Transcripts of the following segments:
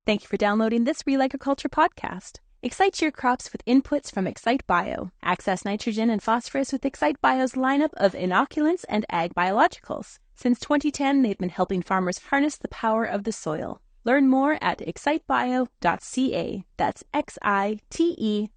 Thank you for downloading this RealAgriculture podcast. Excite your crops with inputs from Excite Bio. Access nitrogen and phosphorus with Excite Bio's lineup of inoculants and ag biologicals. Since 2010, they've been helping farmers harness the power of the soil. Learn more at excitebio.ca. That's XITEBIO.ca.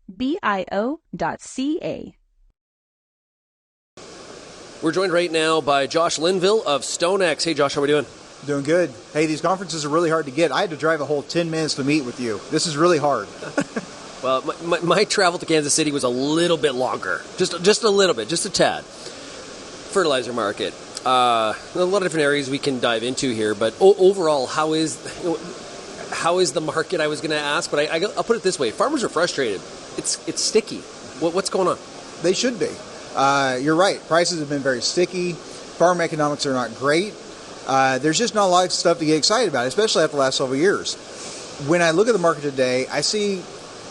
We're joined right now by Josh Linville of StoneX. Hey, Josh, how are we doing? Doing good. Hey, these conferences are really hard to get. I had to drive a whole 10 minutes to meet with you. This is really hard. Well, my travel to Kansas City was a little bit longer. Just a little bit, just a tad. Fertilizer market. A lot of different areas we can dive into here, but overall, how is the market? I was going to ask, but I'll put it this way: farmers are frustrated. It's sticky. What's going on? They should be. You're right. Prices have been very sticky. Farm economics are not great. There's just not a lot of stuff to get excited about, especially after the last several years. When I look at the market today, I see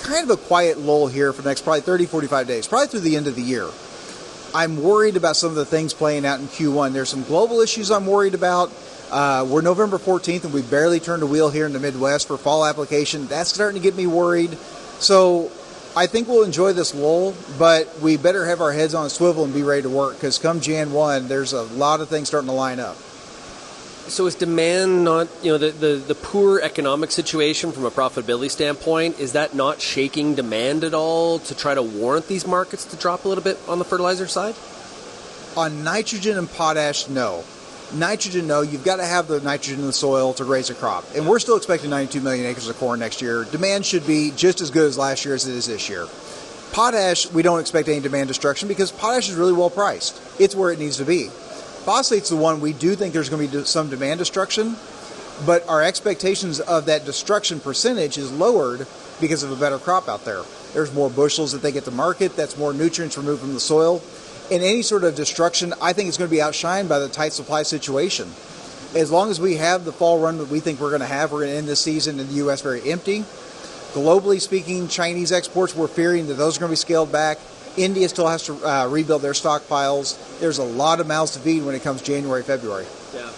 kind of a quiet lull here for the next probably 30, 45 days, probably through the end of the year. I'm worried about some of the things playing out in Q1. There's some global issues I'm worried about. We're November 14th, and we barely turned a wheel here in the Midwest for fall application. That's starting to get me worried. So I think we'll enjoy this lull, but we better have our heads on a swivel and be ready to work, because come Jan 1, there's a lot of things starting to line up. So is demand not, the poor economic situation from a profitability standpoint, is that not shaking demand at all to try to warrant these markets to drop a little bit on the fertilizer side? On nitrogen and potash, no. Nitrogen, no. You've got to have the nitrogen in the soil to raise a crop. And we're still expecting 92 million acres of corn next year. Demand should be just as good as last year as it is this year. Potash, we don't expect any demand destruction because potash is really well priced. It's where it needs to be. Phosphate's the one we do think there's going to be some demand destruction, but our expectations of that destruction percentage is lowered because of a better crop out there. There's more bushels that they get to market. That's more nutrients removed from the soil. And any sort of destruction, I think, is going to be outshined by the tight supply situation. As long as we have the fall run that we think we're going to have, we're going to end this season in the U.S. very empty. Globally speaking, Chinese exports, we're fearing that those are going to be scaled back. India still has to rebuild their stockpiles. There's a lot of mouths to feed when it comes January, February. Yeah.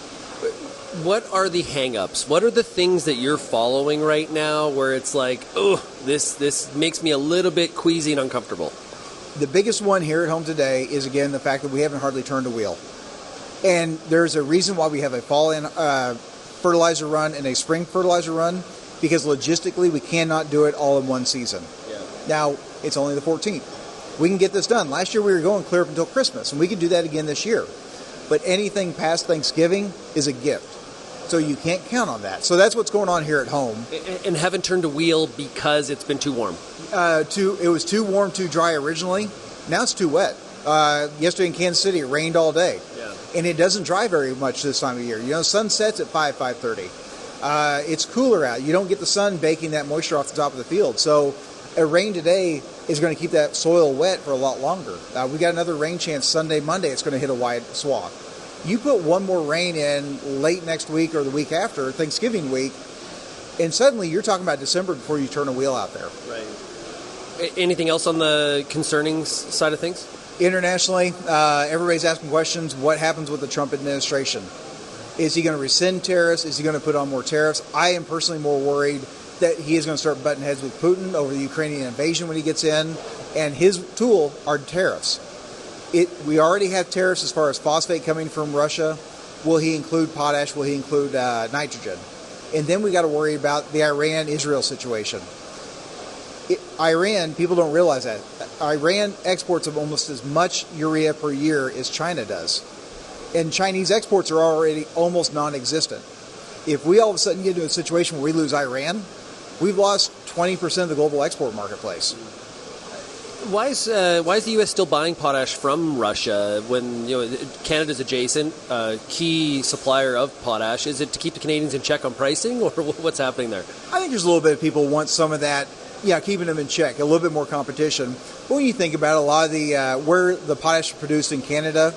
What are the hang-ups? What are the things that you're following right now where it's like, oh, this makes me a little bit queasy and uncomfortable? The biggest one here at home today is, again, the fact that we haven't hardly turned a wheel. And there's a reason why we have a fall fertilizer run and a spring fertilizer run, because logistically we cannot do it all in one season. Yeah. Now, it's only the 14th. We can get this done. Last year we were going clear up until Christmas, and we can do that again this year. But anything past Thanksgiving is a gift. So you can't count on that. So that's what's going on here at home. And haven't turned a wheel because it's been too warm? It was too warm, too dry originally. Now it's too wet. Yesterday in Kansas City, it rained all day. Yeah. And it doesn't dry very much this time of year. Sun sets at 5:30. It's cooler out. You don't get the sun baking that moisture off the top of the field. So a rain today is going to keep that soil wet for a lot longer. We got another rain chance Sunday, Monday. It's going to hit a wide swath. You put one more rain in late next week or the week after, Thanksgiving week, and suddenly you're talking about December before you turn a wheel out there. Right. Anything else on the concerning side of things? Internationally, everybody's asking questions. What happens with the Trump administration? Is he going to rescind tariffs? Is he going to put on more tariffs? I am personally more worried that he is going to start butting heads with Putin over the Ukrainian invasion when he gets in, and his tool are tariffs. We already have tariffs as far as phosphate coming from Russia. Will he include potash? Will he include nitrogen? And then we got to worry about the Iran-Israel situation. Iran, people don't realize that. Iran exports of almost as much urea per year as China does. And Chinese exports are already almost non-existent. If we all of a sudden get into a situation where we lose Iran, we've lost 20% of the global export marketplace. Why is the U.S. still buying potash from Russia when Canada's adjacent, key supplier of potash? Is it to keep the Canadians in check on pricing, or what's happening there? I think there's a little bit of people want some of that, keeping them in check, a little bit more competition. But when you think about it, a lot of the where the potash is produced in Canada,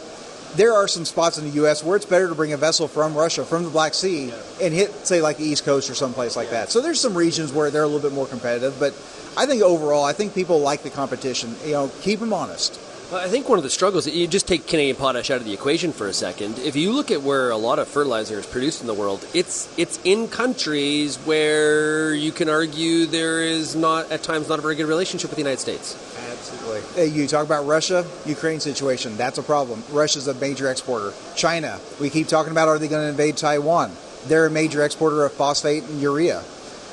there are some spots in the U.S. where it's better to bring a vessel from Russia, from the Black Sea, and hit, say, like the East Coast or someplace like that. So there's some regions where they're a little bit more competitive, but I think overall, people like the competition. Keep them honest. Well, I think one of the struggles, you just take Canadian potash out of the equation for a second. If you look at where a lot of fertilizer is produced in the world, it's in countries where you can argue there is not, at times, not a very good relationship with the United States. Absolutely. Hey, you talk about Russia, Ukraine situation. That's a problem. Russia's a major exporter. China, we keep talking about, are they going to invade Taiwan? They're a major exporter of phosphate and urea.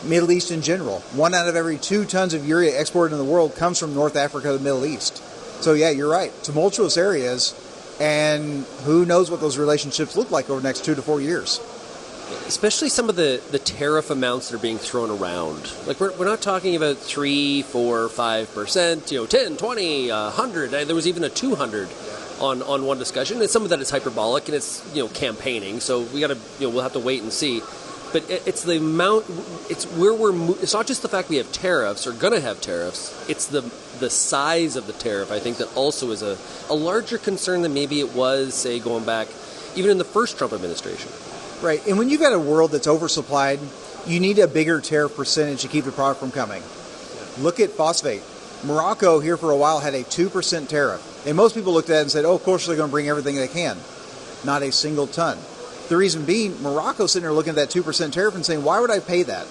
Middle East in general. 1 out of every 2 tons of urea exported in the world comes from North Africa to the Middle East. So yeah, you're right. Tumultuous areas, and who knows what those relationships look like over the next 2 to 4 years. Especially some of the tariff amounts that are being thrown around. Like we're not talking about 3, 4, 5%, 10, 20, 100. There was even a 200 on one discussion. And some of that is hyperbolic and it's campaigning. So we got to we'll have to wait and see. But it's the amount. It's where it's not just the fact we have tariffs or going to have tariffs. It's the size of the tariff. I think that also is a larger concern than maybe it was, say, going back even in the first Trump administration. Right, and when you've got a world that's oversupplied, you need a bigger tariff percentage to keep the product from coming. Look at phosphate. Morocco here for a while had a 2% tariff. And most people looked at it and said, oh, of course they're going to bring everything they can. Not a single ton. The reason being, Morocco's sitting there looking at that 2% tariff and saying, why would I pay that?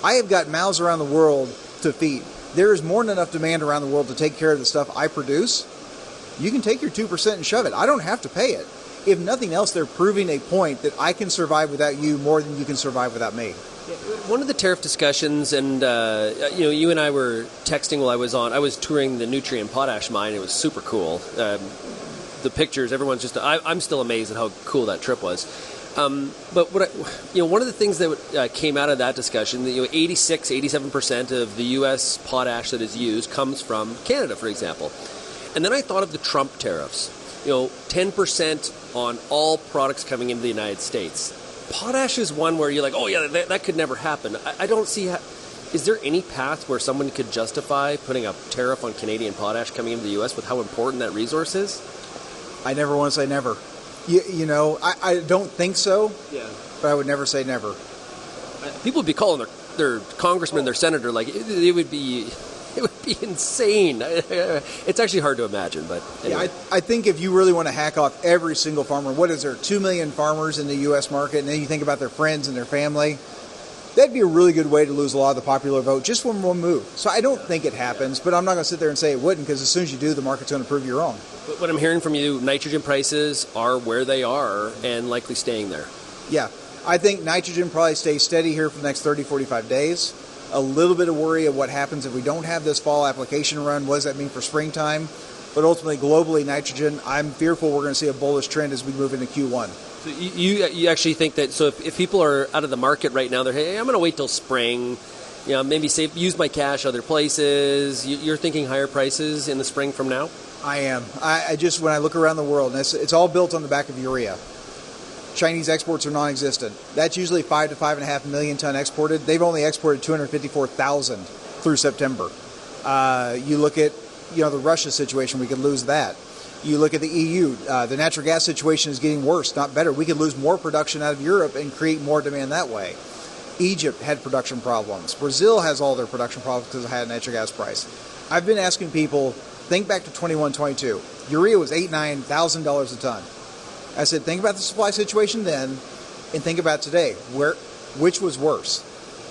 I have got mouths around the world to feed. There is more than enough demand around the world to take care of the stuff I produce. You can take your 2% and shove it. I don't have to pay it. If nothing else, they're proving a point that I can survive without you more than you can survive without me. One of the tariff discussions, and you and I were texting while I was touring the nutrient potash mine. It was super cool. The pictures, everyone's just. I'm still amazed at how cool that trip was. But one of the things that came out of that discussion, 86, 87% of the U.S. potash that is used comes from Canada, for example. And then I thought of the Trump tariffs. 10% on all products coming into the United States. Potash is one where you're like, oh yeah, that could never happen. I don't see is there any path where someone could justify putting a tariff on Canadian potash coming into the U.S. with how important that resource is? I never want to say never. I don't think so. Yeah. But I would never say never. People would be calling their congressman, their senator, like it would be insane. It's actually hard to imagine, but anyway. Yeah, I think if you really want to hack off every single farmer, what is there, 2 million farmers in the U.S. market, and then you think about their friends and their family, that'd be a really good way to lose a lot of the popular vote just from one move. So I don't think it happens, but I'm not going to sit there and say it wouldn't, because as soon as you do, the market's going to prove you wrong. But what I'm hearing from you, nitrogen prices are where they are and likely staying there. Yeah, I think nitrogen probably stays steady here for the next 30, 45 days. A little bit of worry of what happens if we don't have this fall application run. What does that mean for springtime? But ultimately, globally, nitrogen, I'm fearful we're going to see a bullish trend as we move into Q1. So you actually think that, so if people are out of the market right now, they're, hey, I'm going to wait till spring, maybe use my cash other places. You're thinking higher prices in the spring from now? I am. I just, when I look around the world, and it's all built on the back of urea. Chinese exports are non-existent. That's usually 5 to 5.5 million ton exported. They've only exported 254,000 through September. You look at the Russia situation, we could lose that. You look at the EU, the natural gas situation is getting worse, not better. We could lose more production out of Europe and create more demand that way. Egypt had production problems. Brazil has all their production problems because of high natural gas price. I've been asking people, think back to 21-22. Urea was $8,000, $9,000 a ton. I said, think about the supply situation then, and think about today. Which was worse?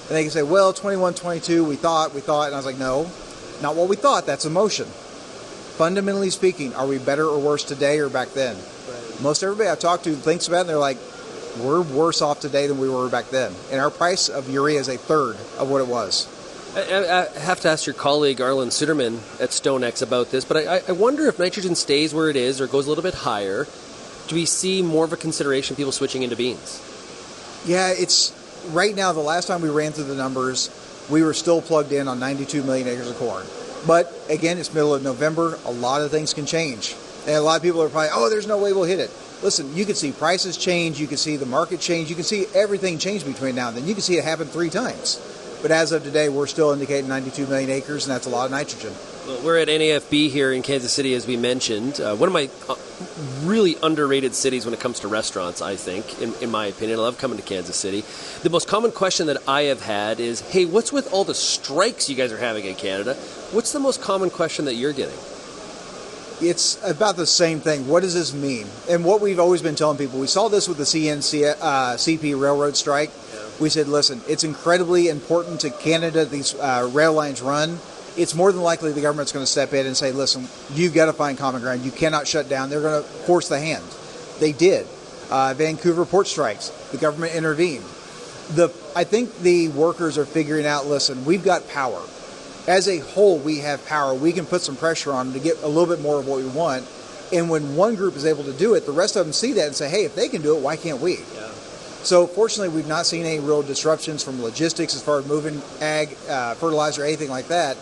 And they can say, well, 21-22, we thought, and I was like, no, not what we thought. That's emotion. Fundamentally speaking, are we better or worse today or back then? Right. Most everybody I talk to thinks about it, and they're like, we're worse off today than we were back then. And our price of urea is a third of what it was. I have to ask your colleague, Arlen Suderman at StoneX about this, but I wonder if nitrogen stays where it is or goes a little bit higher. Do we see more of a consideration of people switching into beans? Yeah, it's right now, the last time we ran through the numbers, we were still plugged in on 92 million acres of corn. But again, it's middle of November. A lot of things can change. And a lot of people are probably, oh, there's no way we'll hit it. Listen, you can see prices change. You can see the market change. You can see everything change between now and then. You can see it happen 3 times. But as of today, we're still indicating 92 million acres, and that's a lot of nitrogen. Well, we're at NAFB here in Kansas City, as we mentioned. One of my really underrated cities when it comes to restaurants, I think, in my opinion. I love coming to Kansas City. The most common question that I have had is, hey, what's with all the strikes you guys are having in Canada? What's the most common question that you're getting? It's about the same thing. What does this mean? And what we've always been telling people, we saw this with the CP railroad strike. Yeah. We said, listen, it's incredibly important to Canada these rail lines run. It's more than likely the government's going to step in and say, listen, you've got to find common ground. You cannot shut down. They're going to force the hand. They did. Vancouver port strikes. The government intervened. I think the workers are figuring out, listen, we've got power. As a whole, we have power. We can put some pressure on them to get a little bit more of what we want. And when one group is able to do it, the rest of them see that and say, hey, if they can do it, why can't we? Yeah. So fortunately, we've not seen any real disruptions from logistics as far as moving ag, fertilizer, anything like that.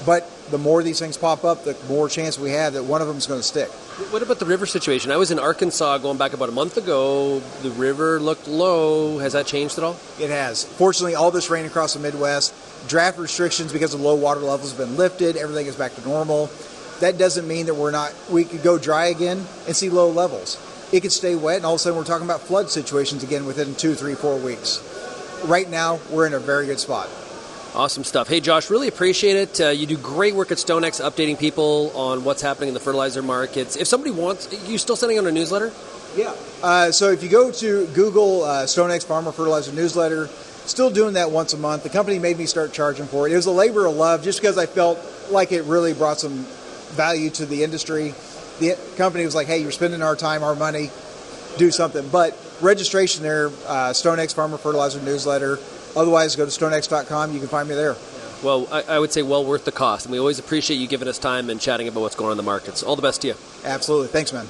But the more these things pop up, the more chance we have that one of them is going to stick. What about the river situation? I was in Arkansas going back about a month ago. The river looked low. Has that changed at all? It has. Fortunately, all this rain across the Midwest, draft restrictions because of low water levels have been lifted. Everything is back to normal. That doesn't mean that we could go dry again and see low levels. It could stay wet, and all of a sudden we're talking about flood situations again within 2, 3, 4 weeks. Right now, we're in a very good spot. Awesome stuff. Hey, Josh, really appreciate it. You do great work at StoneX, updating people on what's happening in the fertilizer markets. If somebody wants, you still sending out a newsletter? Yeah. So if you go to Google StoneX Farmer Fertilizer Newsletter, still doing that once a month. The company made me start charging for it. It was a labor of love just because I felt like it really brought some value to the industry. The company was like, hey, you're spending our time, our money, do something. But registration there, StoneX Farmer Fertilizer Newsletter. Otherwise, go to stonex.com. You can find me there. Well, I would say well worth the cost. And we always appreciate you giving us time and chatting about what's going on in the markets. All the best to you. Absolutely. Thanks, man.